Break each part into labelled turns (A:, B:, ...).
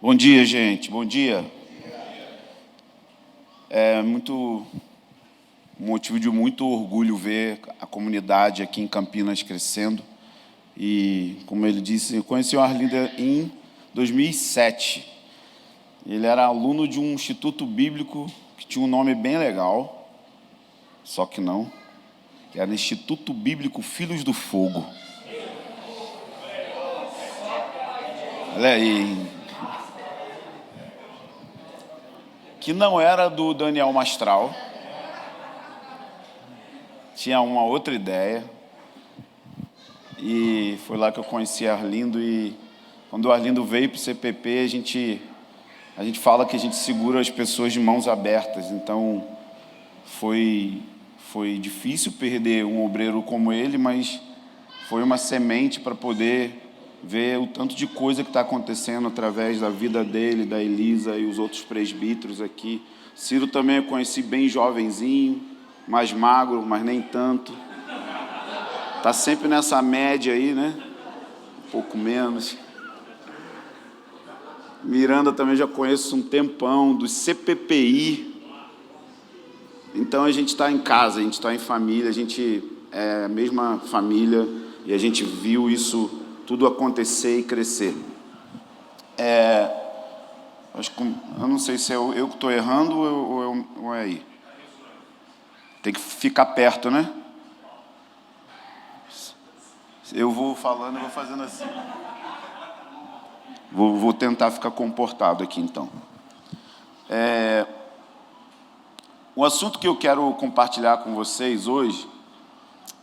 A: Bom dia, gente. Bom dia. É motivo de muito orgulho ver a comunidade aqui em Campinas crescendo. E, como ele disse, eu conheci o Arlindo em 2007. Ele era aluno de um instituto bíblico que tinha um nome bem legal, só que não, que era Instituto Bíblico Filhos do Fogo. Olha aí. Que não era do Daniel Mastral, tinha uma outra ideia, e foi lá que eu conheci Arlindo. E quando o Arlindo veio para o CPP, a gente fala que a gente segura as pessoas de mãos abertas. Então foi difícil perder um obreiro como ele, mas foi uma semente para poder ver o tanto de coisa que está acontecendo através da vida dele, da Elisa e os outros presbíteros aqui. Ciro também eu conheci bem jovenzinho, mais magro, mas nem tanto. Está sempre nessa média aí, né? Um pouco menos. Miranda também já conheço um tempão, do CPPI. Então a gente está em casa, a gente está em família, a gente é a mesma família e a gente viu isso tudo acontecer e crescer. Acho que, eu não sei se é eu que estou errando ou é aí. Tem que ficar perto, né? Eu vou falando, eu vou fazendo assim. Vou tentar ficar comportado aqui, então. O assunto que eu quero compartilhar com vocês hoje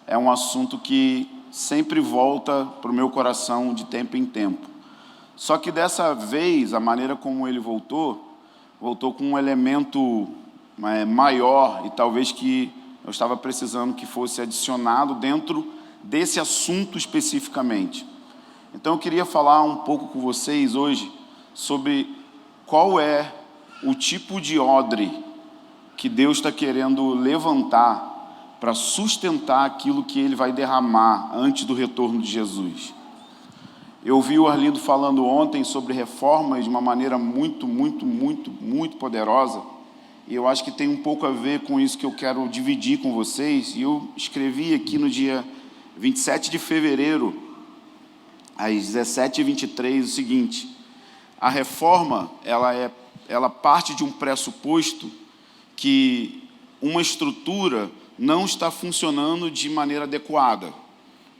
A: é um assunto que sempre volta para o meu coração de tempo em tempo. Só que dessa vez, a maneira como ele voltou com um elemento maior e talvez que eu estava precisando que fosse adicionado dentro desse assunto especificamente. Então eu queria falar um pouco com vocês hoje sobre qual é o tipo de odre que Deus está querendo levantar para sustentar aquilo que Ele vai derramar antes do retorno de Jesus. Eu ouvi o Arlindo falando ontem sobre reformas de uma maneira muito poderosa, e eu acho que tem um pouco a ver com isso que eu quero dividir com vocês. E eu escrevi aqui no dia 27 de fevereiro, às 17h23, o seguinte: a reforma, ela parte de um pressuposto que uma estrutura não está funcionando de maneira adequada.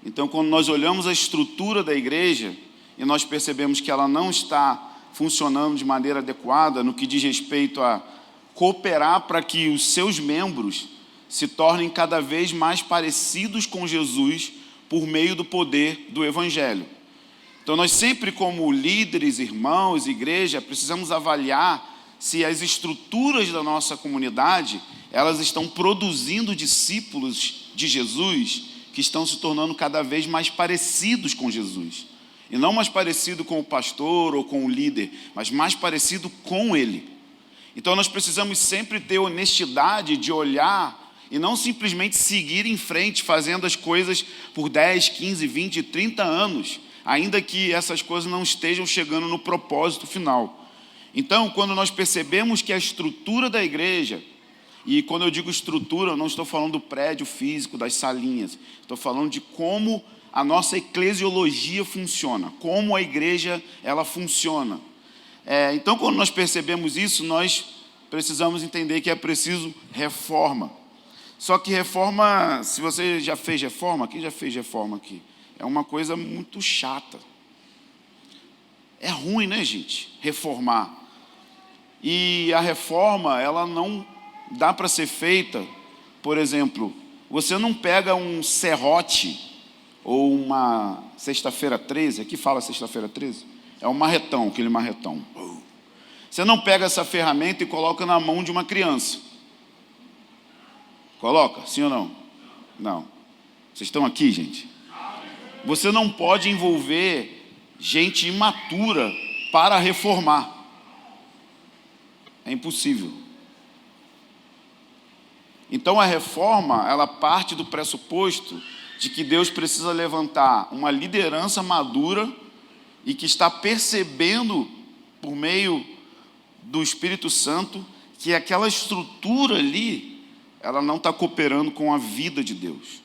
A: Então, quando nós olhamos a estrutura da igreja e nós percebemos que ela não está funcionando de maneira adequada no que diz respeito a cooperar para que os seus membros se tornem cada vez mais parecidos com Jesus por meio do poder do Evangelho. Então, nós sempre, como líderes, irmãos, igreja, precisamos avaliar se as estruturas da nossa comunidade, elas estão produzindo discípulos de Jesus que estão se tornando cada vez mais parecidos com Jesus. E não mais parecido com o pastor ou com o líder, mas mais parecido com ele. Então nós precisamos sempre ter honestidade de olhar e não simplesmente seguir em frente fazendo as coisas por 10, 15, 20, 30 anos, ainda que essas coisas não estejam chegando no propósito final. Então, quando nós percebemos que a estrutura da igreja, e quando eu digo estrutura, eu não estou falando do prédio físico, das salinhas, estou falando de como a nossa eclesiologia funciona, como a igreja ela funciona. Então, quando nós percebemos isso, nós precisamos entender que é preciso reforma. Só que reforma, se você já fez reforma, quem já fez reforma aqui? É uma coisa muito chata. É ruim, né, gente? Reformar. E a reforma, ela não dá para ser feita, por exemplo, você não pega um serrote ou uma sexta-feira 13, aqui fala sexta-feira 13, é um marretão, aquele marretão. Você não pega essa ferramenta e coloca na mão de uma criança. Coloca, sim ou não? Não. Vocês estão aqui, gente? Você não pode envolver gente imatura para reformar. É impossível. Então a reforma, ela parte do pressuposto de que Deus precisa levantar uma liderança madura e que está percebendo por meio do Espírito Santo, que aquela estrutura ali, ela não está cooperando com a vida de Deus.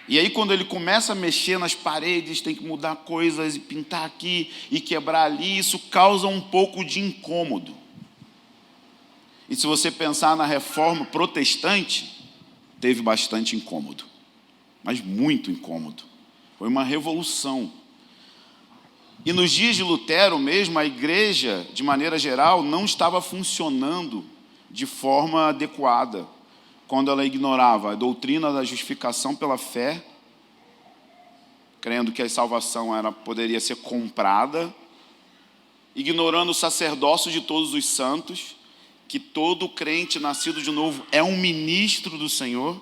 A: E aí quando ele começa a mexer nas paredes, tem que mudar coisas e pintar aqui e quebrar ali, isso causa um pouco de incômodo. E se você pensar na reforma protestante, teve bastante incômodo, mas muito incômodo. Foi uma revolução. E nos dias de Lutero mesmo, a igreja, de maneira geral, não estava funcionando de forma adequada, quando ela ignorava a doutrina da justificação pela fé, crendo que a salvação poderia ser comprada, ignorando o sacerdócio de todos os santos, que todo crente nascido de novo é um ministro do Senhor,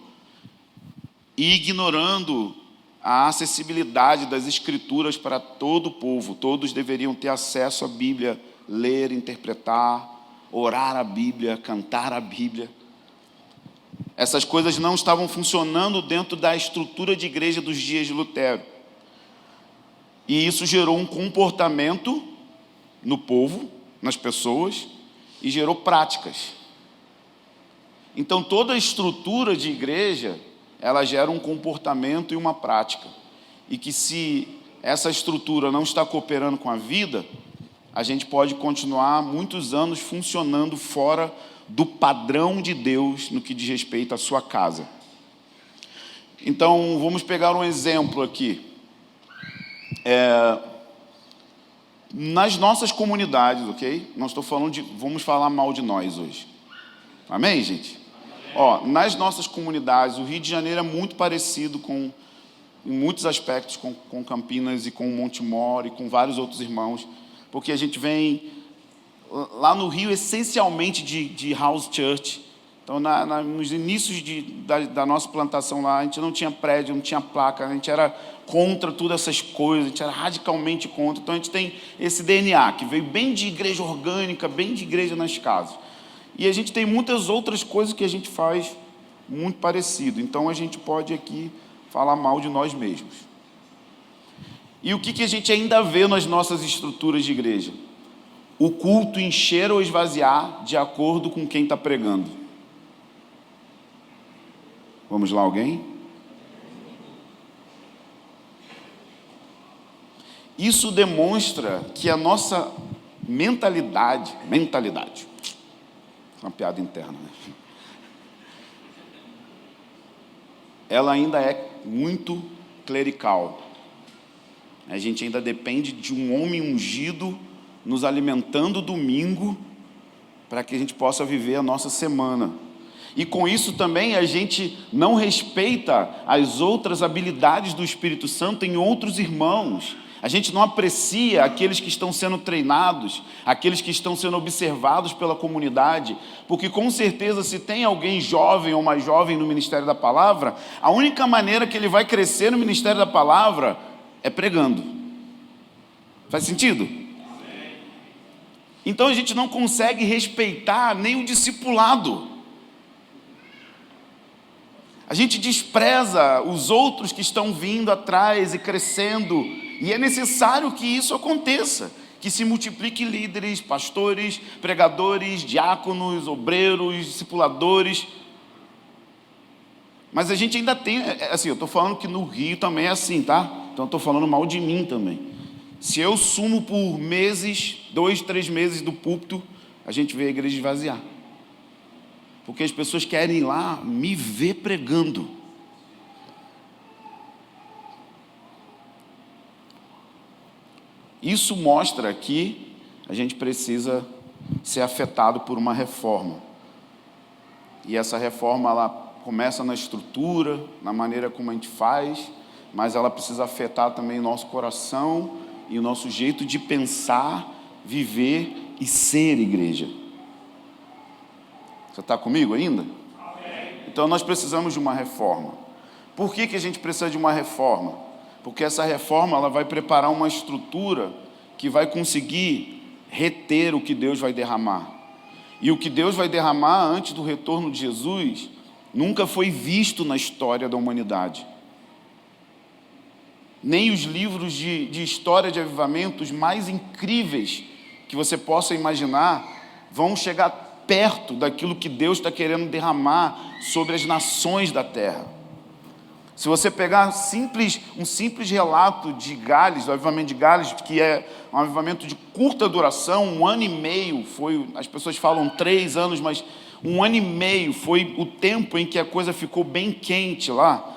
A: e ignorando a acessibilidade das Escrituras para todo o povo. Todos deveriam ter acesso à Bíblia, ler, interpretar, orar a Bíblia, cantar a Bíblia. Essas coisas não estavam funcionando dentro da estrutura de igreja dos dias de Lutero. E isso gerou um comportamento no povo, nas pessoas, e gerou práticas. Então, toda a estrutura de igreja, ela gera um comportamento e uma prática. E que se essa estrutura não está cooperando com a vida, a gente pode continuar muitos anos funcionando fora do padrão de Deus no que diz respeito à sua casa. Então, vamos pegar um exemplo aqui. Nas nossas comunidades, ok? Não estou falando vamos falar mal de nós hoje. Amém, gente? Nas nossas comunidades, o Rio de Janeiro é muito parecido em muitos aspectos com Campinas e com Montemor e com vários outros irmãos, porque a gente vem lá no Rio essencialmente de house church. Então, nos inícios da nossa plantação lá, a gente não tinha prédio, não tinha placa, a gente era contra todas essas coisas, a gente era radicalmente contra. Então, a gente tem esse DNA, que veio bem de igreja orgânica, bem de igreja nas casas. E a gente tem muitas outras coisas que a gente faz muito parecido. Então, a gente pode aqui falar mal de nós mesmos. E o que a gente ainda vê nas nossas estruturas de igreja? O culto encher ou esvaziar de acordo com quem está pregando. Vamos lá, alguém? Isso demonstra que a nossa mentalidade, uma piada interna, né? Ela ainda é muito clerical. A gente ainda depende de um homem ungido nos alimentando domingo para que a gente possa viver a nossa semana. E com isso também a gente não respeita as outras habilidades do Espírito Santo em outros irmãos. A gente não aprecia aqueles que estão sendo treinados, aqueles que estão sendo observados pela comunidade, porque com certeza se tem alguém jovem ou mais jovem no ministério da palavra, a única maneira que ele vai crescer no ministério da palavra é pregando. Faz sentido? Então a gente não consegue respeitar nem o discipulado. A gente despreza os outros que estão vindo atrás e crescendo, e é necessário que isso aconteça, que se multiplique líderes, pastores, pregadores, diáconos, obreiros, discipuladores. Mas a gente ainda tem, assim, eu estou falando que no Rio também é assim, tá? Então eu estou falando mal de mim também. Se eu sumo por meses, 2, 3 meses do púlpito, a gente vê a igreja esvaziar. Porque as pessoas querem ir lá me ver pregando. Isso mostra que a gente precisa ser afetado por uma reforma. E essa reforma, ela começa na estrutura, na maneira como a gente faz, mas ela precisa afetar também o nosso coração e o nosso jeito de pensar, viver e ser igreja. Você está comigo ainda? Amém. Então nós precisamos de uma reforma. Por que a gente precisa de uma reforma? Porque essa reforma ela vai preparar uma estrutura que vai conseguir reter o que Deus vai derramar. E o que Deus vai derramar antes do retorno de Jesus nunca foi visto na história da humanidade. Nem os livros de história de avivamentos mais incríveis que você possa imaginar vão chegar perto daquilo que Deus está querendo derramar sobre as nações da terra. Se você pegar um simples relato de Gales, do avivamento de Gales, que é um avivamento de curta duração, 1 ano e meio, as pessoas falam 3 anos, mas 1 ano e meio foi o tempo em que a coisa ficou bem quente lá.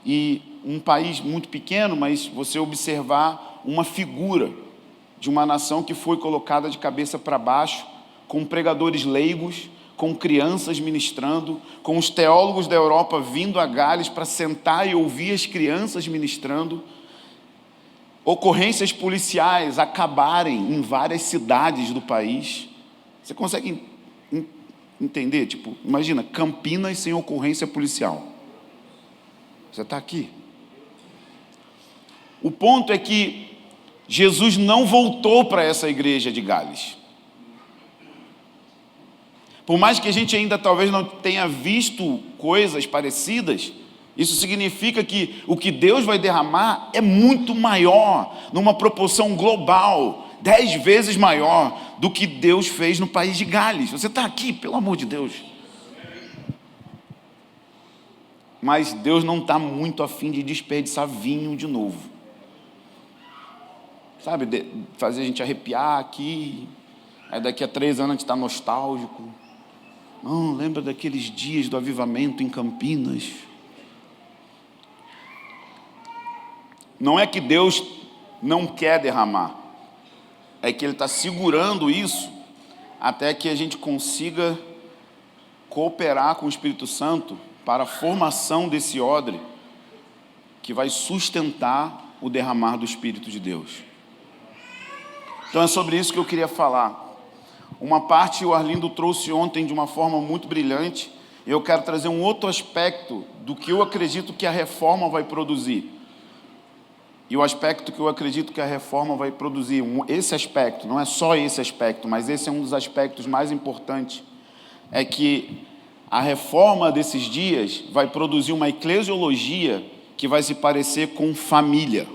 A: E um país muito pequeno, mas você observar uma figura de uma nação que foi colocada de cabeça para baixo, com pregadores leigos, com crianças ministrando, com os teólogos da Europa vindo a Gales para sentar e ouvir as crianças ministrando, ocorrências policiais acabarem em várias cidades do país. Você consegue entender? Tipo, imagina, Campinas sem ocorrência policial. Você está aqui. O ponto é que Jesus não voltou para essa igreja de Gales. Por mais que a gente ainda talvez não tenha visto coisas parecidas, isso significa que o que Deus vai derramar é muito maior, numa proporção global, 10 vezes maior do que Deus fez no país de Gales. Você está aqui, pelo amor de Deus. Mas Deus não está muito a fim de desperdiçar vinho de novo. Sabe, fazer a gente arrepiar aqui, aí daqui a 3 anos a gente está nostálgico. Não, lembra daqueles dias do avivamento em Campinas? Não é que Deus não quer derramar, é que Ele está segurando isso até que a gente consiga cooperar com o Espírito Santo para a formação desse odre que vai sustentar o derramar do Espírito de Deus. Então é sobre isso que eu queria falar. Uma parte o Arlindo trouxe ontem de uma forma muito brilhante. Eu quero trazer um outro aspecto do que eu acredito que a reforma vai produzir. E o aspecto que eu acredito que a reforma vai produzir, esse aspecto, não é só esse aspecto, mas esse é um dos aspectos mais importantes, é que a reforma desses dias vai produzir uma eclesiologia que vai se parecer com família.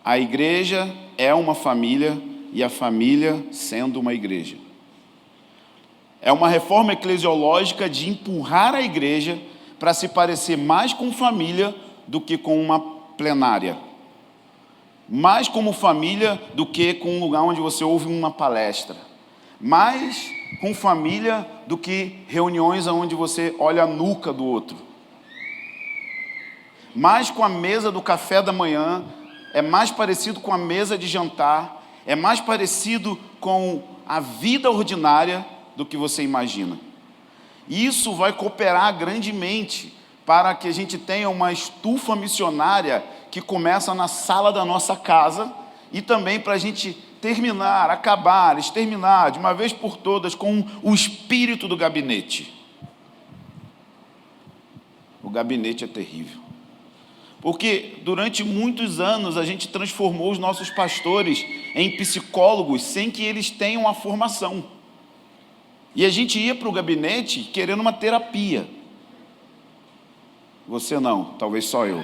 A: A igreja é uma família e a família sendo uma igreja. É uma reforma eclesiológica de empurrar a igreja para se parecer mais com família do que com uma plenária. Mais como família do que com um lugar onde você ouve uma palestra. Mais com família do que reuniões onde você olha a nuca do outro. Mais com a mesa do café da manhã, é mais parecido com a mesa de jantar, é mais parecido com a vida ordinária do que você imagina. E isso vai cooperar grandemente para que a gente tenha uma estufa missionária que começa na sala da nossa casa e também para a gente exterminar de uma vez por todas com o espírito do gabinete. O gabinete é terrível. Porque durante muitos anos a gente transformou os nossos pastores em psicólogos sem que eles tenham a formação. E a gente ia para o gabinete querendo uma terapia. Você não, talvez só eu.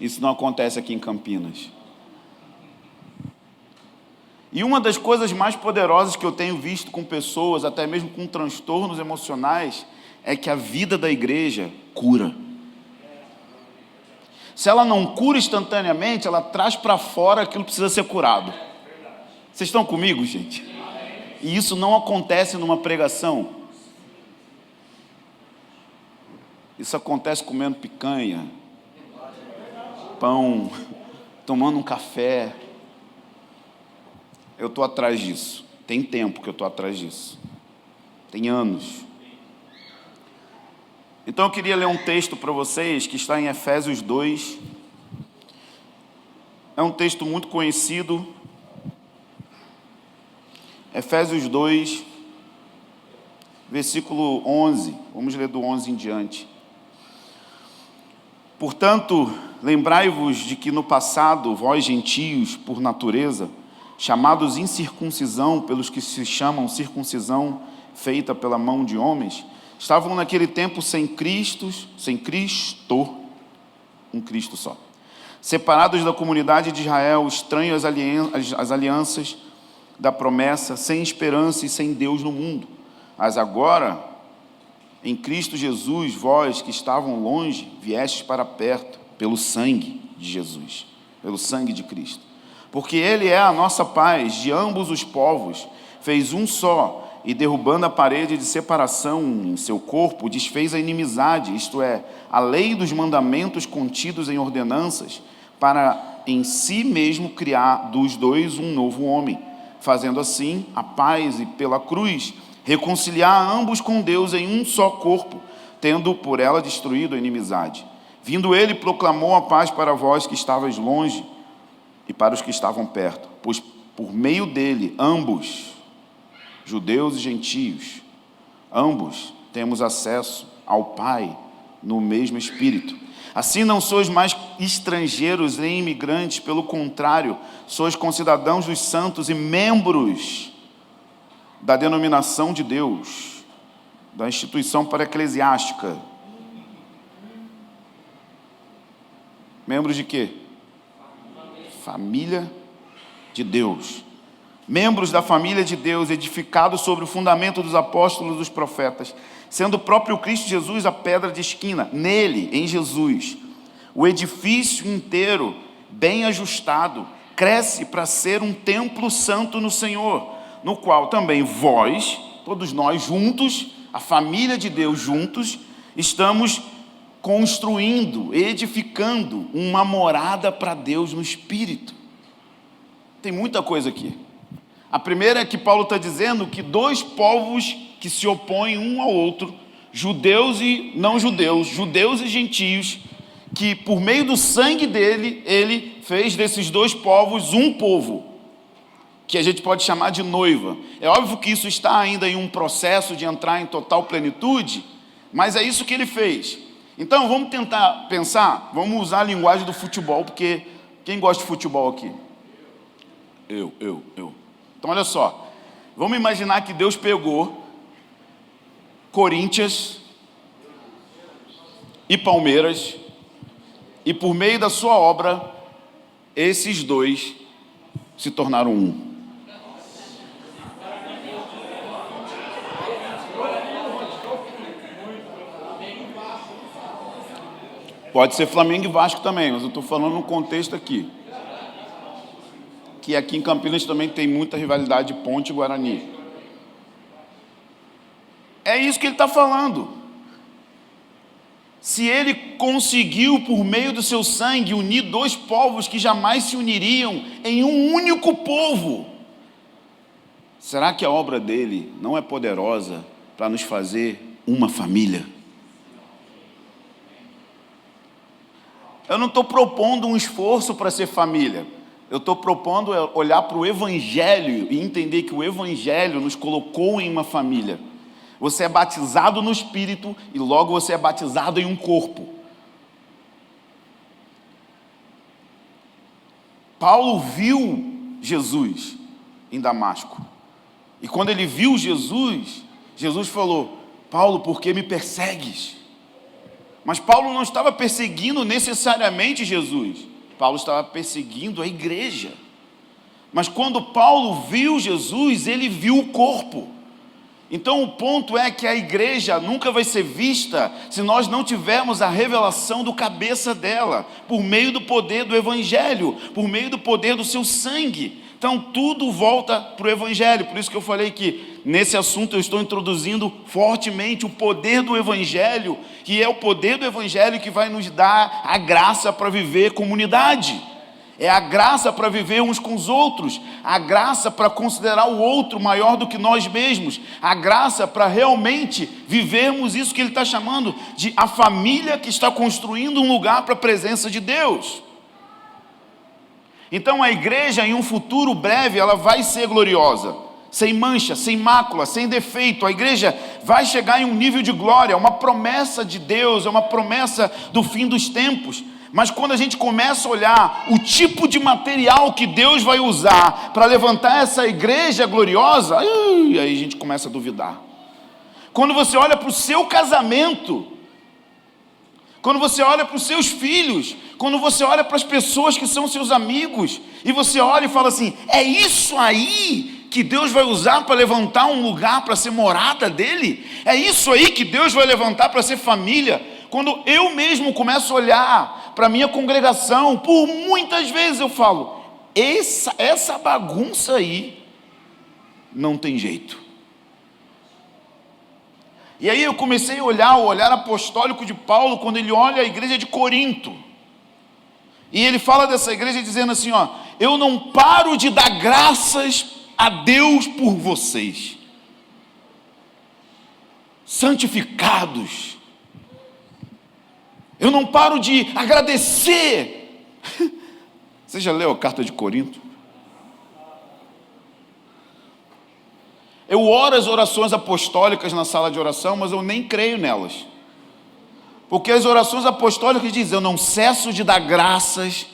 A: Isso não acontece aqui em Campinas. E uma das coisas mais poderosas que eu tenho visto com pessoas, até mesmo com transtornos emocionais, é que a vida da igreja cura. Se ela não cura instantaneamente, ela traz para fora aquilo que precisa ser curado. Vocês estão comigo, gente? E isso não acontece numa pregação. Isso acontece comendo picanha, pão, tomando um café. Eu estou atrás disso. Tem tempo que eu estou atrás disso. Tem anos. Então eu queria ler um texto para vocês que está em Efésios 2. É um texto muito conhecido. Efésios 2, versículo 11. Vamos ler do 11 em diante. Portanto, lembrai-vos de que no passado, vós gentios, por natureza, chamados incircuncisão pelos que se chamam circuncisão feita pela mão de homens, estavam naquele tempo sem Cristo, um Cristo só. separados da comunidade de Israel, estranhos às alianças da promessa, sem esperança e sem Deus no mundo. Mas agora, em Cristo Jesus, vós que estavam longe, viestes para perto, pelo sangue de Jesus, pelo sangue de Cristo. Porque Ele é a nossa paz, de ambos os povos, fez um só, e derrubando a parede de separação em seu corpo, desfez a inimizade, isto é, a lei dos mandamentos contidos em ordenanças, para em si mesmo criar dos dois um novo homem, fazendo assim a paz e pela cruz reconciliar ambos com Deus em um só corpo, tendo por ela destruído a inimizade. Vindo Ele, proclamou a paz para vós que estavais longe e para os que estavam perto, pois por meio dele, ambos, judeus e gentios, ambos temos acesso ao Pai no mesmo Espírito. Assim não sois mais estrangeiros nem imigrantes, pelo contrário, sois concidadãos dos santos e membros da denominação de Deus, da instituição para-eclesiástica. Membros de quê? Família de Deus. Membros da família de Deus, edificados sobre o fundamento dos apóstolos e dos profetas, sendo o próprio Cristo Jesus a pedra de esquina. Nele, em Jesus, o edifício inteiro, bem ajustado, cresce para ser um templo santo no Senhor, no qual também vós, todos nós juntos, a família de Deus juntos, estamos construindo, edificando uma morada para Deus no Espírito. Tem muita coisa aqui. A primeira é que Paulo está dizendo que dois povos que se opõem um ao outro, judeus e não judeus, judeus e gentios, que por meio do sangue dele, ele fez desses dois povos um povo, que a gente pode chamar de noiva. É óbvio que isso está ainda em um processo de entrar em total plenitude, mas é isso que ele fez. Então vamos tentar pensar, vamos usar a linguagem do futebol, porque quem gosta de futebol aqui? Eu. Então olha só, vamos imaginar que Deus pegou Corinthians e Palmeiras, e por meio da sua obra, esses dois se tornaram um. Pode ser Flamengo e Vasco também, mas eu estou falando no contexto aqui. Que aqui em Campinas também tem muita rivalidade de Ponte e Guarani. É isso que ele está falando. Se ele conseguiu, por meio do seu sangue, unir dois povos que jamais se uniriam em um único povo, será que a obra dele não é poderosa para nos fazer uma família? Eu não estou propondo um esforço para ser família. Eu estou propondo olhar para o Evangelho e entender que o Evangelho nos colocou em uma família. Você é batizado no Espírito e logo você é batizado em um corpo. Paulo viu Jesus em Damasco. E quando ele viu Jesus, Jesus falou: Paulo, por que me persegues? Mas Paulo não estava perseguindo necessariamente Jesus. Paulo estava perseguindo a igreja. Mas quando Paulo viu Jesus, ele viu o corpo. Então o ponto é que a igreja nunca vai ser vista se nós não tivermos a revelação do cabeça dela, por meio do poder do Evangelho, por meio do poder do seu sangue. Então tudo volta para o Evangelho. Por isso que eu falei que nesse assunto eu estou introduzindo fortemente o poder do Evangelho, que é o poder do Evangelho que vai nos dar a graça para viver comunidade. É a graça para viver uns com os outros, a graça para considerar o outro maior do que nós mesmos, a graça para realmente vivermos isso que ele está chamando de a família que está construindo um lugar para a presença de Deus. Então a igreja em um futuro breve, ela vai ser gloriosa, sem mancha, sem mácula, sem defeito. A igreja vai chegar em um nível de glória, uma promessa de Deus, é uma promessa do fim dos tempos. Mas quando a gente começa a olhar o tipo de material que Deus vai usar para levantar essa igreja gloriosa, aí a gente começa a duvidar. Quando você olha para o seu casamento, Quando você olha para os seus filhos, quando você olha para as pessoas que são seus amigos, e você olha e fala assim: é isso aí que Deus vai usar para levantar um lugar para ser morada dele? É isso aí que Deus vai levantar para ser família? Quando eu mesmo começo a olhar para a minha congregação, por muitas vezes eu falo: essa bagunça aí não tem jeito. E aí eu comecei a olhar o olhar apostólico de Paulo, quando ele olha a igreja de Corinto. E ele fala dessa igreja dizendo assim, ó: eu não paro de dar graças a Deus por vocês, santificados. Eu não paro de agradecer. Você já leu a carta de Corinto? Eu oro as orações apostólicas na sala de oração, mas eu nem creio nelas. Porque as orações apostólicas dizem: eu não cesso de dar graças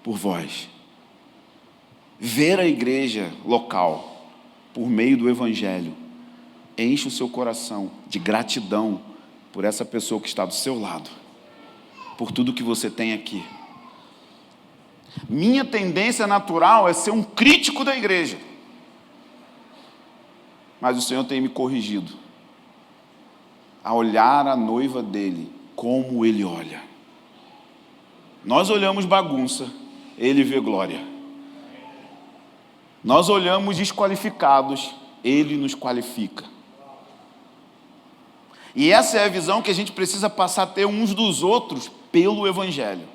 A: por vós. Ver a igreja local, por meio do evangelho, enche o seu coração de gratidão por essa pessoa que está do seu lado, por tudo que você tem aqui. Minha tendência natural é ser um crítico da igreja, mas o Senhor tem me corrigido a olhar a noiva dele como ele olha. Nós olhamos bagunça, ele vê glória. Nós olhamos desqualificados, ele nos qualifica. E essa é a visão que a gente precisa passar a ter uns dos outros pelo evangelho.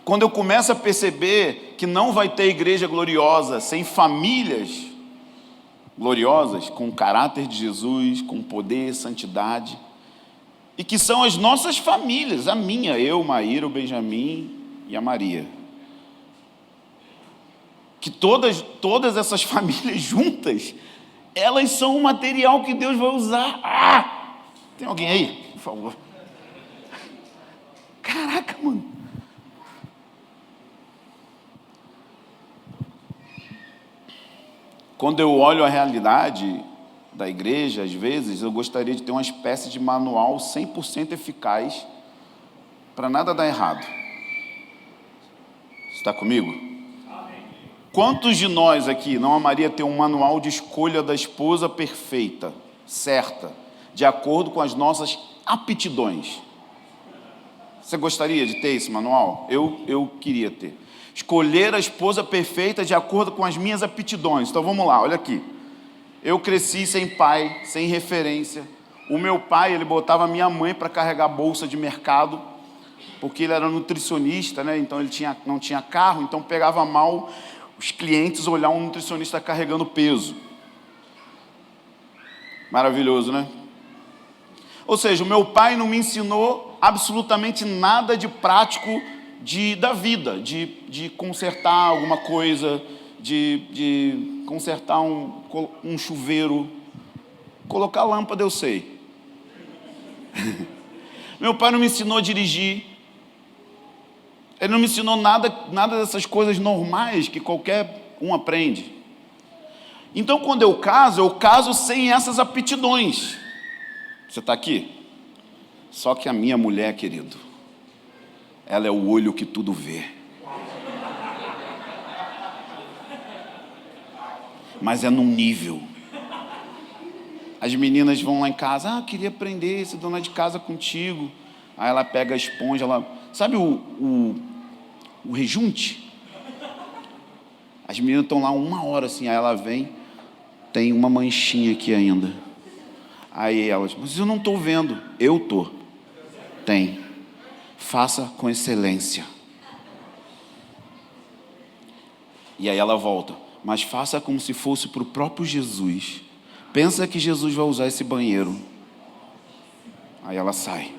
A: Quando eu começo a perceber que não vai ter igreja gloriosa sem famílias gloriosas, com o caráter de Jesus, com poder, santidade, e que são as nossas famílias, a minha, eu, Maíra, o Benjamin e a Maria, que todas essas famílias juntas, elas são o material que Deus vai usar. Tem alguém aí, por favor? Caraca, mano. Quando eu olho a realidade da igreja, às vezes, eu gostaria de ter uma espécie de manual 100% eficaz para nada dar errado. Você está comigo? Amém. Quantos de nós aqui não amaria ter um manual de escolha da esposa perfeita, certa, de acordo com as nossas aptidões? Você gostaria de ter esse manual? Eu queria ter. Escolher a esposa perfeita de acordo com as minhas aptidões. Então vamos lá, olha aqui. Eu cresci sem pai, sem referência. O meu pai, ele botava a minha mãe para carregar bolsa de mercado, porque ele era nutricionista, né? Então ele não tinha carro, então pegava mal os clientes olhar um nutricionista carregando peso. Maravilhoso, né? Ou seja, o meu pai não me ensinou absolutamente nada de prático da vida, de consertar alguma coisa, de consertar um chuveiro, colocar lâmpada eu sei. Meu pai não me ensinou a dirigir, ele não me ensinou nada dessas coisas normais que qualquer um aprende. Então quando eu caso sem essas aptidões. Você está aqui? Só que a minha mulher, querido, ela é o olho que tudo vê. Mas é num nível. As meninas vão lá em casa: queria aprender, ser dona de casa contigo. Aí ela pega a esponja, sabe o rejunte? As meninas estão lá 1 hora assim, aí ela vem, tem uma manchinha aqui ainda. Aí elas: mas eu não estou vendo. Eu estou. Tem. Faça com excelência. E aí ela volta: mas faça como se fosse para o próprio Jesus. Pensa que Jesus vai usar esse banheiro. Aí ela sai.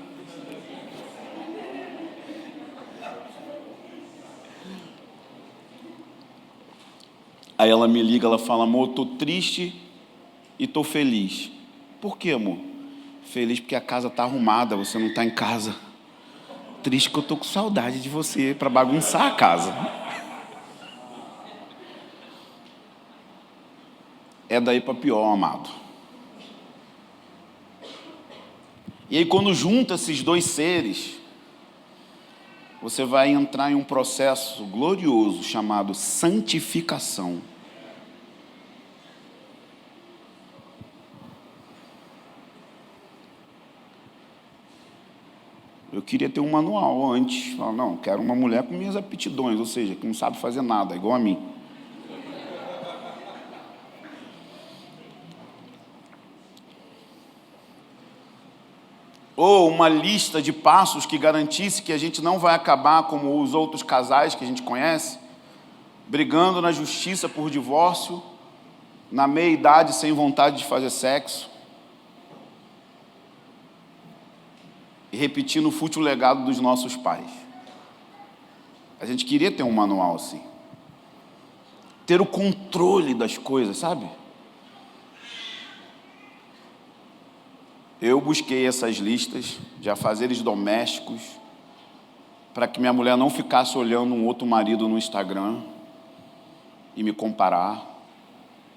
A: Aí ela me liga, ela fala: amor, estou triste e estou feliz. Por quê, amor? Feliz porque a casa está arrumada, você não está em casa. Triste que eu estou com saudade de você para bagunçar a casa. É daí para pior, amado. E aí, quando junta esses dois seres, você vai entrar em um processo glorioso chamado santificação. Eu queria ter um manual antes. Falar, não, quero uma mulher com minhas aptidões, ou seja, que não sabe fazer nada, igual a mim. Ou uma lista de passos que garantisse que a gente não vai acabar como os outros casais que a gente conhece, brigando na justiça por divórcio, na meia-idade sem vontade de fazer sexo, e repetindo o fútil legado dos nossos pais. A gente queria ter um manual assim. Ter o controle das coisas, sabe? Eu busquei essas listas de afazeres domésticos para que minha mulher não ficasse olhando um outro marido no Instagram e me comparar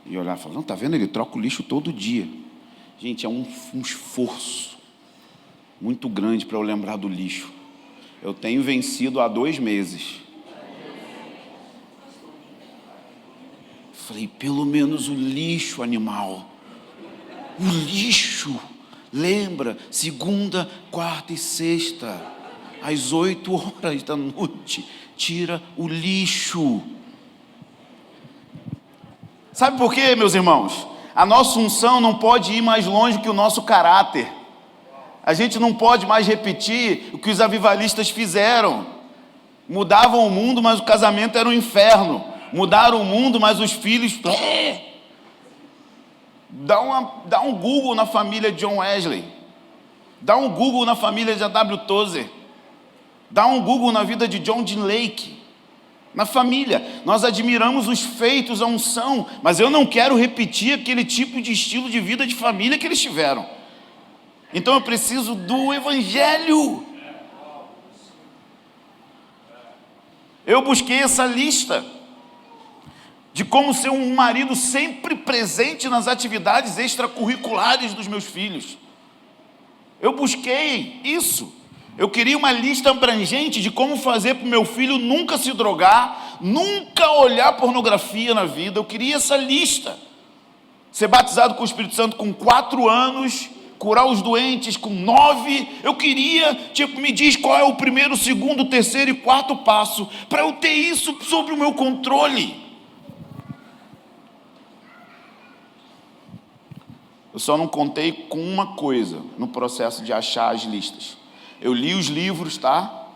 A: e olhar e falar, não, tá vendo? Ele troca o lixo todo dia. Gente, é um esforço muito grande para eu lembrar do lixo. Eu tenho vencido há 2 meses. Falei, pelo menos o lixo, animal. O lixo. Lembra, segunda, quarta e sexta, às 8 horas da noite, tira o lixo. Sabe por quê, meus irmãos? A nossa unção não pode ir mais longe que o nosso caráter. A gente não pode mais repetir o que os avivalistas fizeram. Mudavam o mundo, mas o casamento era um inferno. Mudaram o mundo, mas os filhos... Dá um Google na família de John Wesley. Dá um Google na família de A.W. Tozer. Dá um Google na vida de John Dean Lake. Na família, nós admiramos os feitos, a unção, mas eu não quero repetir aquele tipo de estilo de vida de família que eles tiveram. Então eu preciso do Evangelho. Eu busquei essa lista de como ser um marido sempre presente nas atividades extracurriculares dos meus filhos. Eu busquei isso. Eu queria uma lista abrangente de como fazer para o meu filho nunca se drogar, nunca olhar pornografia na vida. Eu queria essa lista. Ser batizado com o Espírito Santo com 4 anos, curar os doentes com 9. Eu queria, me diz qual é o primeiro, segundo, terceiro e quarto passo, para eu ter isso sob o meu controle. Eu só não contei com uma coisa no processo de achar as listas. Eu li os livros, tá?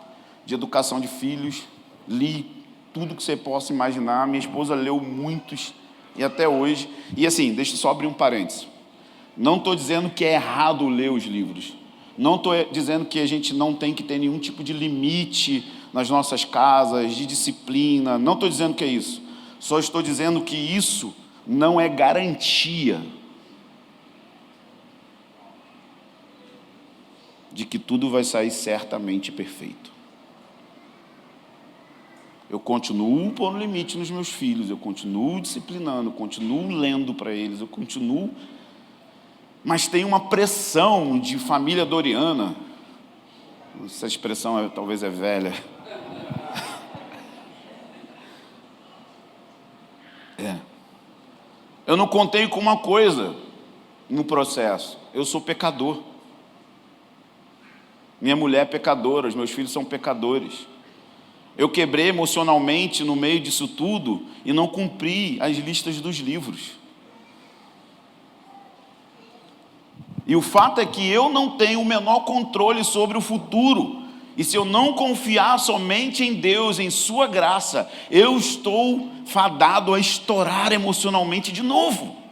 A: De educação de filhos, li tudo que você possa imaginar. Minha esposa leu muitos, e até hoje. E assim, deixa eu só abrir um parênteses. Não estou dizendo que é errado ler os livros. Não estou dizendo que a gente não tem que ter nenhum tipo de limite nas nossas casas, de disciplina. Não estou dizendo que é isso. Só estou dizendo que isso não é garantia de que tudo vai sair certamente perfeito. Eu continuo pondo limite nos meus filhos, eu continuo disciplinando, eu continuo lendo para eles, eu continuo... Mas tem uma pressão de família doriana. Essa expressão talvez é velha. Eu não contei com uma coisa no processo. Eu sou pecador. Minha mulher é pecadora, os meus filhos são pecadores. Eu quebrei emocionalmente no meio disso tudo e não cumpri as listas dos livros. E o fato é que eu não tenho o menor controle sobre o futuro. E se eu não confiar somente em Deus, em sua graça, eu estou fadado a estourar emocionalmente de novo.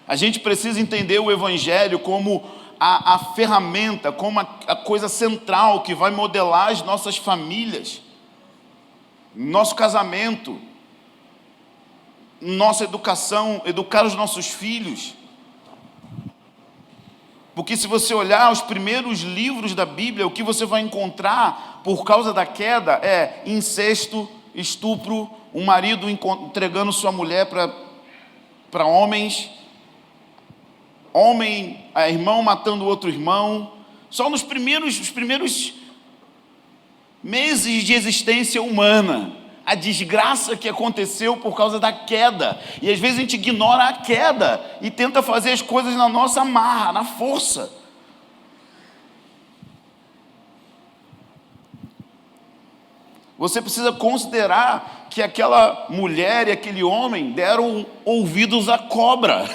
A: A gente precisa entender o Evangelho como a ferramenta, como a coisa central que vai modelar as nossas famílias, nosso casamento, nossa educação, educar os nossos filhos. Porque se você olhar os primeiros livros da Bíblia, o que você vai encontrar por causa da queda é incesto, estupro, um marido entregando sua mulher para homens. irmão matando outro irmão, só nos primeiros meses de existência humana, a desgraça que aconteceu por causa da queda. E às vezes a gente ignora a queda e tenta fazer as coisas na nossa marra, na força. Você precisa considerar que aquela mulher e aquele homem deram ouvidos à cobra.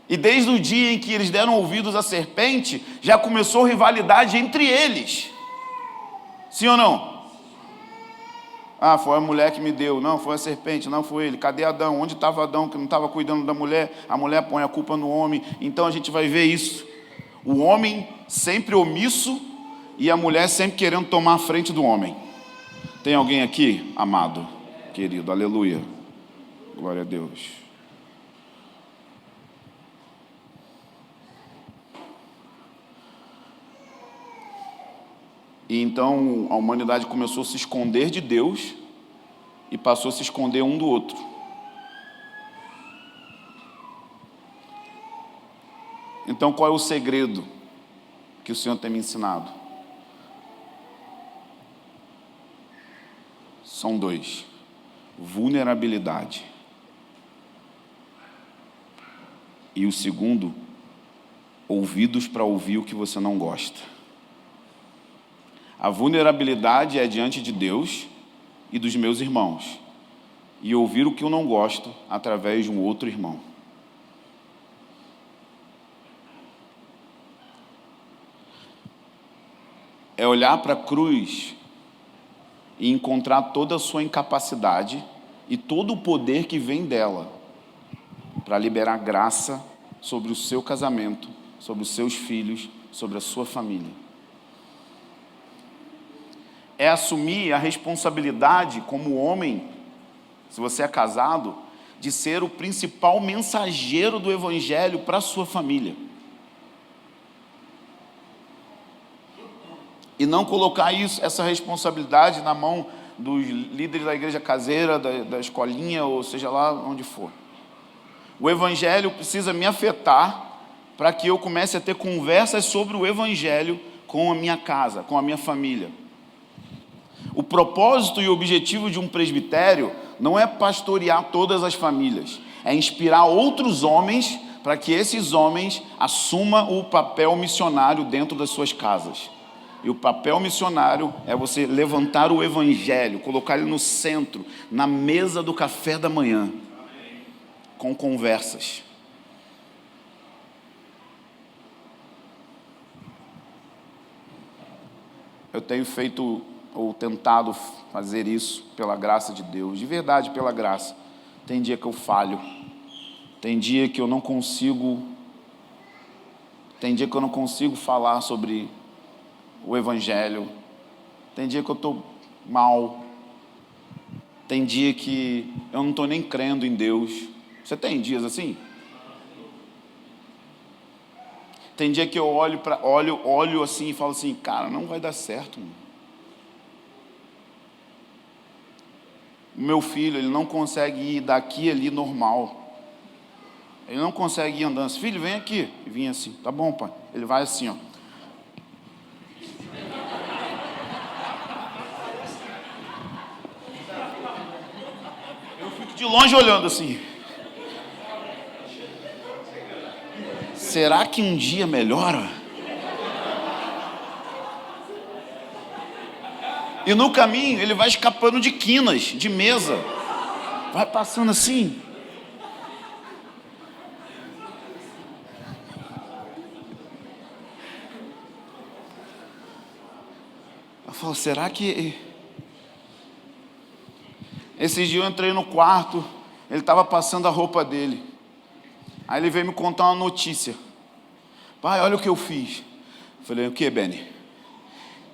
A: E desde o dia em que eles deram ouvidos à serpente, já começou rivalidade entre eles. Sim ou não? Ah, foi a mulher que me deu. Não, foi a serpente. Não, foi ele. Cadê Adão? Onde estava Adão que não estava cuidando da mulher? A mulher põe a culpa no homem. Então a gente vai ver isso. O homem sempre omisso e a mulher sempre querendo tomar a frente do homem. Tem alguém aqui, amado, querido? Aleluia. Glória a Deus. E então a humanidade começou a se esconder de Deus e passou a se esconder um do outro. Então qual é o segredo que o Senhor tem me ensinado? São dois: vulnerabilidade. E o segundo, ouvidos para ouvir o que você não gosta. A vulnerabilidade é diante de Deus e dos meus irmãos, e ouvir o que eu não gosto através de um outro irmão. É olhar para a cruz e encontrar toda a sua incapacidade e todo o poder que vem dela para liberar graça sobre o seu casamento, sobre os seus filhos, sobre a sua família. É assumir a responsabilidade como homem, se você é casado, de ser o principal mensageiro do Evangelho para a sua família. E não colocar essa responsabilidade na mão dos líderes da igreja caseira, da escolinha, ou seja lá onde for. O Evangelho precisa me afetar para que eu comece a ter conversas sobre o Evangelho com a minha casa, com a minha família. O propósito e o objetivo de um presbitério não é pastorear todas as famílias, é inspirar outros homens para que esses homens assumam o papel missionário dentro das suas casas. E o papel missionário é você levantar o Evangelho, colocar ele no centro, na mesa do café da manhã, com conversas. Eu tenho feito ou tentado fazer isso pela graça de Deus, de verdade pela graça. Tem dia que eu falho, tem dia que eu não consigo falar sobre o Evangelho, tem dia que eu estou mal, tem dia que eu não estou nem crendo em Deus. Você tem dias assim? Tem dia que eu olho assim e falo assim, cara, não vai dar certo, mano. Meu filho, ele não consegue ir daqui ali normal. Ele não consegue ir andando. Filho, vem aqui. E vinha assim, tá bom, pai. Ele vai assim, ó. Eu fico de longe olhando assim. Será que um dia melhora? E no caminho ele vai escapando de quinas, de mesa. Vai passando assim. Eu falo, será que... Esses dias eu entrei no quarto, ele estava passando a roupa dele. Aí ele veio me contar uma notícia. Pai, olha o que eu fiz. Eu falei, o que, Benny?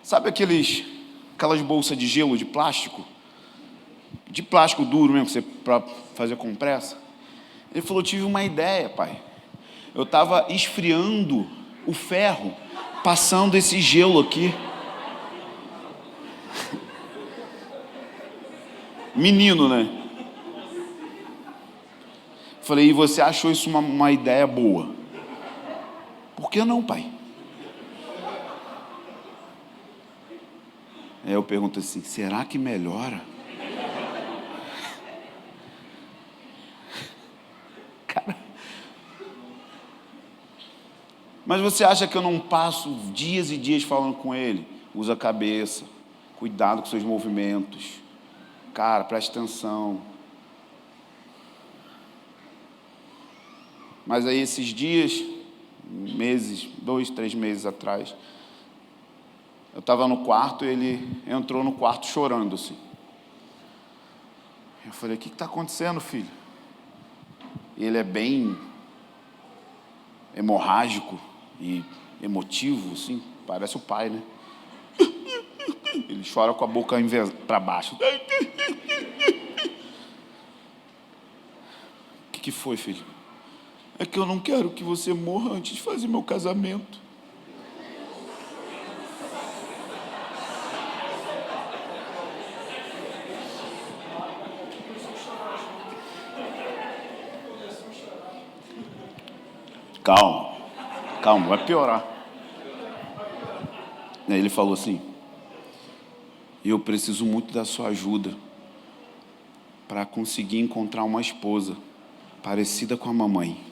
A: Sabe aquelas bolsas de gelo de plástico? De plástico duro mesmo, para fazer compressa? Ele falou, tive uma ideia, pai. Eu estava esfriando o ferro, passando esse gelo aqui. Menino, né? Falei, e você achou isso uma ideia boa? Por que não, pai? Aí eu pergunto assim, será que melhora? Cara, mas você acha que eu não passo dias e dias falando com ele? Usa a cabeça, cuidado com seus movimentos. Cara, preste atenção. Mas aí esses dias, meses, 2, 3 meses atrás, eu estava no quarto e ele entrou no quarto chorando assim. Eu falei, o que está acontecendo, filho? E ele é bem hemorrágico e emotivo, assim, parece o pai, né? Ele chora com a boca para baixo. O que foi, filho? É que eu não quero que você morra antes de fazer meu casamento. Calma, vai piorar. Aí ele falou assim, eu preciso muito da sua ajuda para conseguir encontrar uma esposa parecida com a mamãe.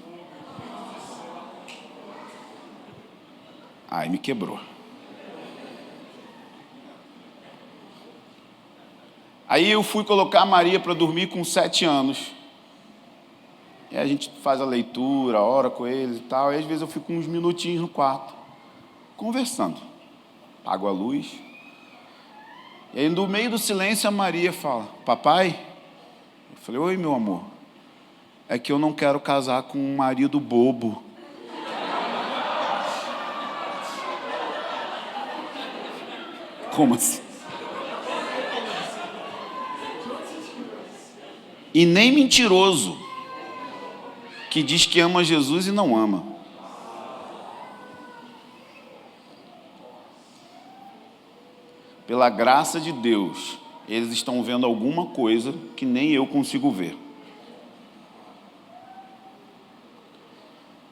A: Aí me quebrou. Aí eu fui colocar a Maria para dormir com 7 anos. E a gente faz a leitura, ora com eles e tal. E às vezes eu fico uns minutinhos no quarto, conversando. Apago a luz. E aí no meio do silêncio a Maria fala, papai? Eu falei, oi meu amor. É que eu não quero casar com um marido bobo. Como assim? E nem mentiroso, que diz que ama Jesus e não ama. Pela graça de Deus, eles estão vendo alguma coisa que nem eu consigo ver.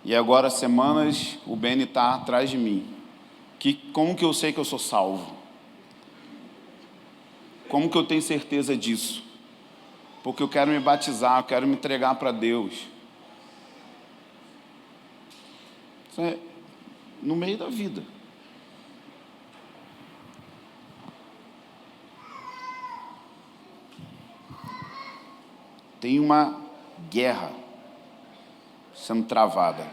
A: E agora, semanas, o Beni está atrás de mim. Como que eu sei que eu sou salvo? Como que eu tenho certeza disso? Porque eu quero me batizar, eu quero me entregar para Deus. Isso é no meio da vida. Tem uma guerra sendo travada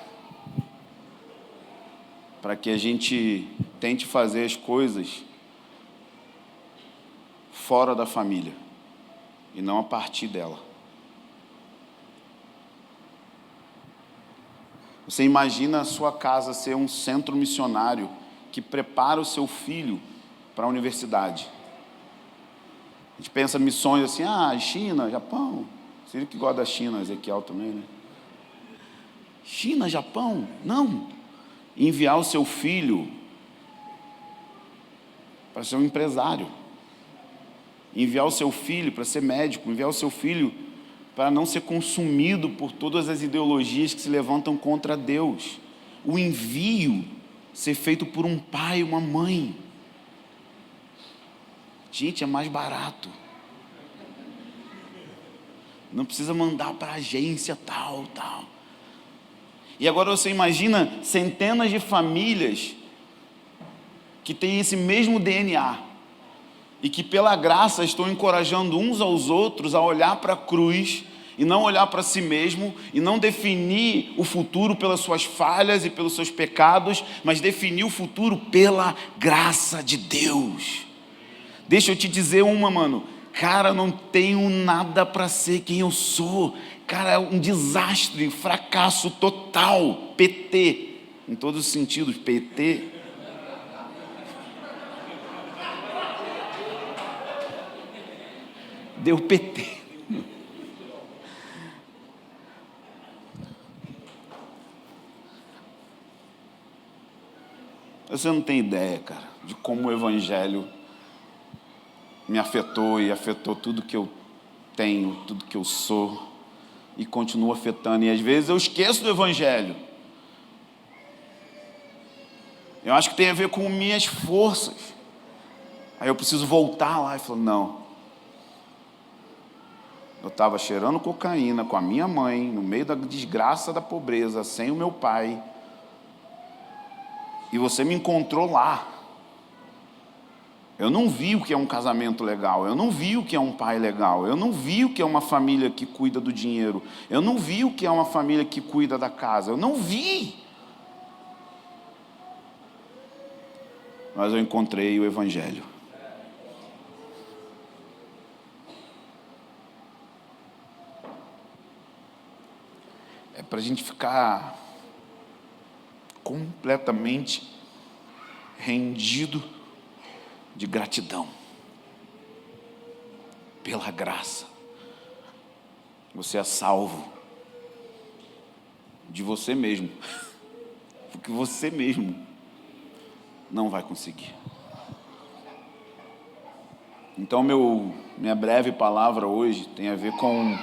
A: para que a gente tente fazer as coisas fora da família e não a partir dela. Você imagina a sua casa ser um centro missionário que prepara o seu filho para a universidade. A gente pensa missões assim, China, Japão. Você que gosta da China, Ezequiel também, né? China, Japão? Não. Enviar o seu filho para ser um empresário. Enviar o seu filho para ser médico. Enviar o seu filho para não ser consumido por todas as ideologias que se levantam contra Deus. O envio ser feito por um pai e uma mãe. Gente, é mais barato. Não precisa mandar para a agência tal. E agora você imagina centenas de famílias que têm esse mesmo DNA e que pela graça estão encorajando uns aos outros a olhar para a cruz e não olhar para si mesmo e não definir o futuro pelas suas falhas e pelos seus pecados, mas definir o futuro pela graça de Deus. Deixa eu te dizer mano. Cara, não tenho nada para ser quem eu sou. Cara, é um desastre, fracasso total. PT, em todos os sentidos, PT. Deu PT. Você não tem ideia, cara, de como o Evangelho me afetou e afetou tudo que eu tenho, tudo que eu sou. e continua afetando. E às vezes eu esqueço do Evangelho. Eu acho que tem a ver com minhas forças. Aí eu preciso voltar lá e falar, não. Eu estava cheirando cocaína com a minha mãe, no meio da desgraça da pobreza, sem o meu pai. E você me encontrou lá. Eu não vi o que é um casamento legal, eu não vi o que é um pai legal, eu não vi o que é uma família que cuida do dinheiro, eu não vi o que é uma família que cuida da casa, eu não vi. Mas eu encontrei o Evangelho. É para a gente ficar completamente rendido de gratidão pela graça. Você é salvo de você mesmo, porque você mesmo não vai conseguir. Então minha breve palavra hoje tem a ver com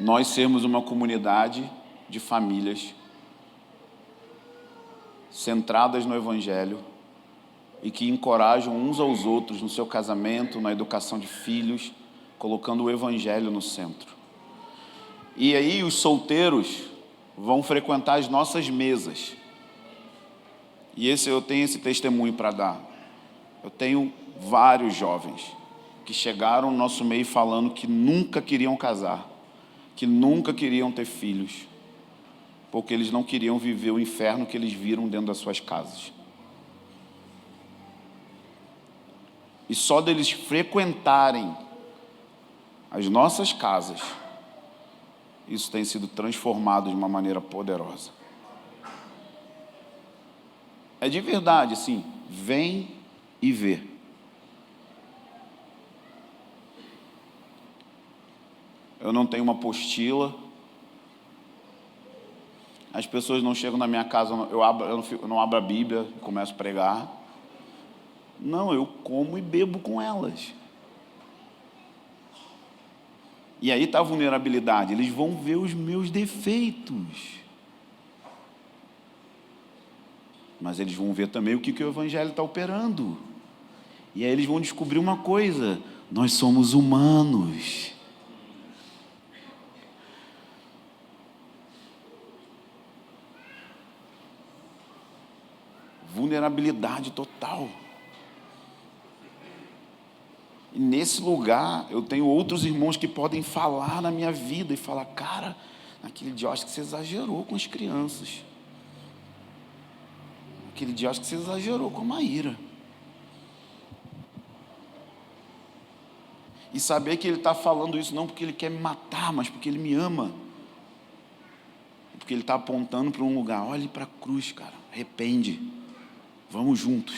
A: nós sermos uma comunidade de famílias centradas no Evangelho e que encorajam uns aos outros no seu casamento, na educação de filhos, colocando o Evangelho no centro. E aí os solteiros vão frequentar as nossas mesas. E eu tenho esse testemunho para dar. Eu tenho vários jovens que chegaram no nosso meio falando que nunca queriam casar, que nunca queriam ter filhos, porque eles não queriam viver o inferno que eles viram dentro das suas casas. E só deles frequentarem as nossas casas, isso tem sido transformado de uma maneira poderosa. É de verdade, assim, vem e vê. Eu não tenho uma apostila. As pessoas não chegam na minha casa, eu não abro a Bíblia e começo a pregar. Não, eu como e bebo com elas. E aí está a vulnerabilidade, eles vão ver os meus defeitos. Mas eles vão ver também o que o Evangelho está operando. E aí eles vão descobrir uma coisa, nós somos humanos. Vulnerabilidade total. E nesse lugar, eu tenho outros irmãos que podem falar na minha vida e falar, cara, naquele dia eu acho que você exagerou com as crianças. Naquele dia eu acho que você exagerou com a Maíra. E saber que ele está falando isso não porque ele quer me matar, mas porque ele me ama. Porque ele está apontando para um lugar, olhe para a cruz, cara, arrepende, vamos juntos.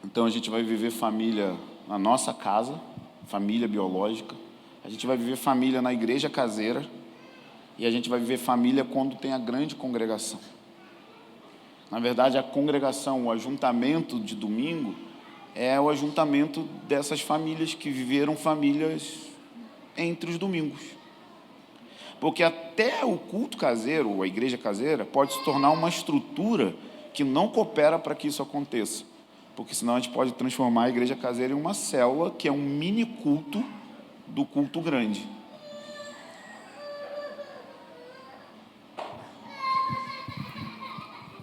A: Então a gente vai viver família na nossa casa, família biológica. A gente vai viver família na igreja caseira. E a gente vai viver família quando tem a grande congregação. Na verdade, a congregação, o ajuntamento de domingo, é o ajuntamento dessas famílias que viveram famílias entre os domingos. Porque até o culto caseiro, a igreja caseira, pode se tornar uma estrutura que não coopera para que isso aconteça. Porque senão a gente pode transformar a igreja caseira em uma célula, que é um mini culto do culto grande.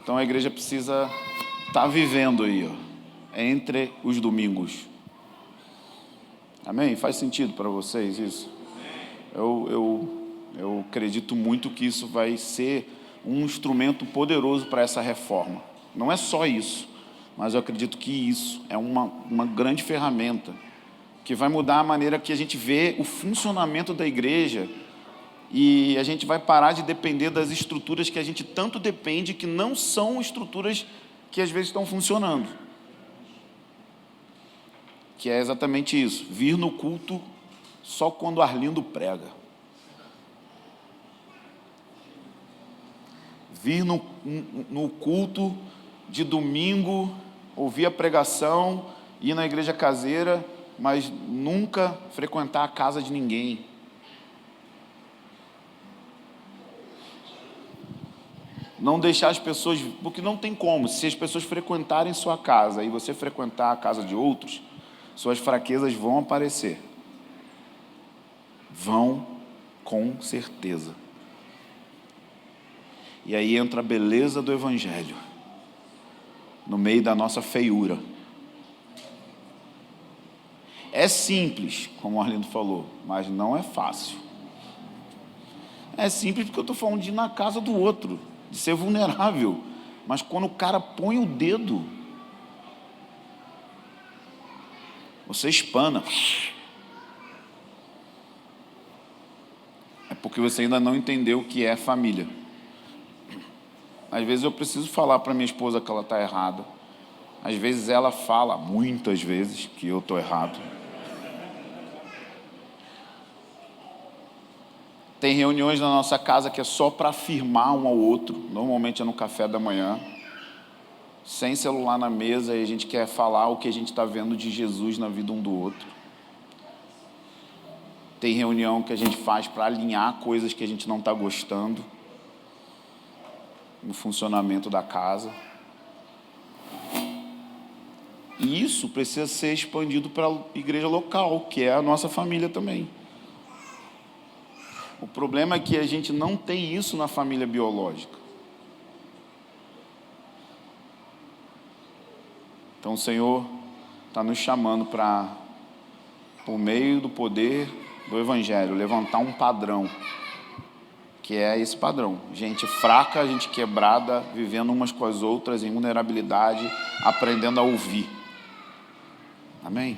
A: Então a igreja precisa estar vivendo aí, entre os domingos. Amém? Faz sentido para vocês isso? Eu acredito muito que isso vai ser um instrumento poderoso para essa reforma. Não é só isso, mas eu acredito que isso é uma grande ferramenta que vai mudar a maneira que a gente vê o funcionamento da igreja. E a gente vai parar de depender das estruturas que a gente tanto depende, que não são estruturas que às vezes estão funcionando. Que é exatamente isso, vir no culto só quando Arlindo prega. vir no culto de domingo, ouvir a pregação, ir na igreja caseira, mas nunca frequentar a casa de ninguém. Não deixar as pessoas, porque não tem como, se as pessoas frequentarem sua casa e você frequentar a casa de outros, suas fraquezas vão aparecer. Vão, com certeza. E aí entra a beleza do Evangelho, no meio da nossa feiura. É simples, como o Arlindo falou, mas não é fácil. É simples porque eu estou falando de ir na casa do outro, de ser vulnerável. Mas quando o cara põe o dedo, você espana. É porque você ainda não entendeu o que é família. Às vezes eu preciso falar para minha esposa que ela está errada. Às vezes ela fala, muitas vezes, que eu estou errado. Tem reuniões na nossa casa que é só para afirmar um ao outro. Normalmente é no café da manhã. Sem celular na mesa, e a gente quer falar o que a gente está vendo de Jesus na vida um do outro. Tem reunião que a gente faz para alinhar coisas que a gente não está gostando no funcionamento da casa. E isso precisa ser expandido para a igreja local, que é a nossa família também. O problema é que a gente não tem isso na família biológica. Então o Senhor está nos chamando para, por meio do poder do Evangelho, levantar um padrão, que é esse padrão. Gente fraca, gente quebrada, vivendo umas com as outras em vulnerabilidade, aprendendo a ouvir. Amém?